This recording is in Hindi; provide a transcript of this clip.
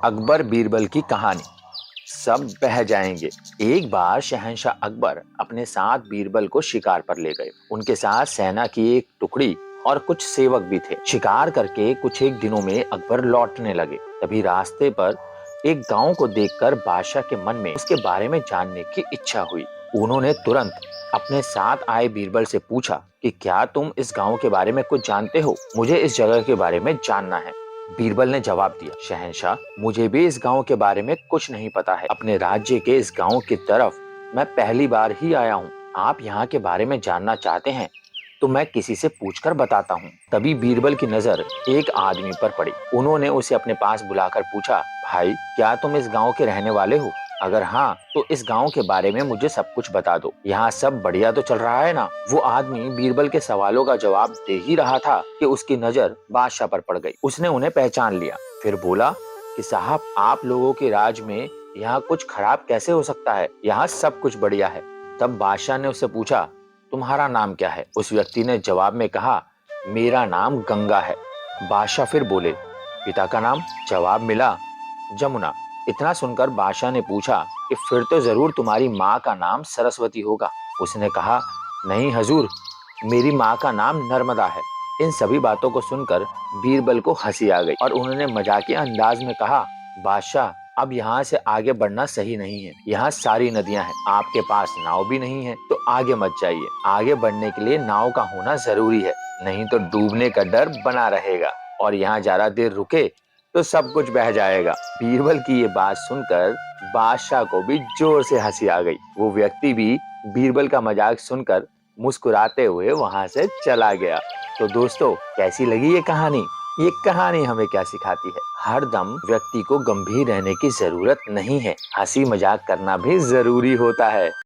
अकबर बीरबल की कहानी। सब बह जाएंगे। एक बार शहंशाह अकबर अपने साथ बीरबल को शिकार पर ले गए। उनके साथ सेना की एक टुकड़ी और कुछ सेवक भी थे। शिकार करके कुछ एक दिनों में अकबर लौटने लगे। तभी रास्ते पर एक गांव को देखकर बादशाह के मन में उसके बारे में जानने की इच्छा हुई। उन्होंने तुरंत अपने साथ आए बीरबल से पूछा कि क्या तुम इस गांव के बारे में कुछ जानते हो? मुझे इस जगह के बारे में जानना है। बीरबल ने जवाब दिया, शहंशाह, मुझे भी इस गांव के बारे में कुछ नहीं पता है। अपने राज्य के इस गांव की तरफ मैं पहली बार ही आया हूँ। आप यहाँ के बारे में जानना चाहते हैं तो मैं किसी से पूछकर बताता हूँ। तभी बीरबल की नजर एक आदमी पर पड़ी। उन्होंने उसे अपने पास बुलाकर पूछा, भाई, क्या तुम इस गांव के रहने वाले हो? अगर हाँ, तो इस गांव के बारे में मुझे सब कुछ बता दो। यहाँ सब बढ़िया तो चल रहा है ना? वो आदमी बीरबल के सवालों का जवाब दे ही रहा था कि उसकी नजर बादशाह पर पड़ गई। उसने उन्हें पहचान लिया, फिर बोला कि साहब, आप लोगों के राज में यहाँ कुछ खराब कैसे हो सकता है? यहाँ सब कुछ बढ़िया है। तब बादशाह ने उससे पूछा, तुम्हारा नाम क्या है? उस व्यक्ति ने जवाब में कहा, मेरा नाम गंगा है। बादशाह फिर बोले, पिता का नाम? जवाब मिला, जमुना। इतना सुनकर बादशाह ने पूछा कि फिर तो जरूर तुम्हारी माँ का नाम सरस्वती होगा। उसने कहा, नहीं हजूर, मेरी माँ का नाम नर्मदा है। इन सभी बातों को सुनकर बीरबल को हंसी आ गई और उन्होंने मजाकिया अंदाज में कहा, बादशाह, अब यहाँ से आगे बढ़ना सही नहीं है। यहाँ सारी नदियां हैं। आपके पास नाव भी नहीं है तो आगे मत जाइए। आगे बढ़ने के लिए नाव का होना जरूरी है, नहीं तो डूबने का डर बना रहेगा और यहाँ ज्यादा देर रुके तो सब कुछ बह जाएगा। बीरबल की ये बात सुनकर बादशाह को भी जोर से हंसी आ गई। वो व्यक्ति भी बीरबल का मजाक सुनकर मुस्कुराते हुए वहां से चला गया। तो दोस्तों, कैसी लगी ये कहानी? ये कहानी हमें क्या सिखाती है? हर दम व्यक्ति को गंभीर रहने की जरूरत नहीं है। हंसी मजाक करना भी जरूरी होता है।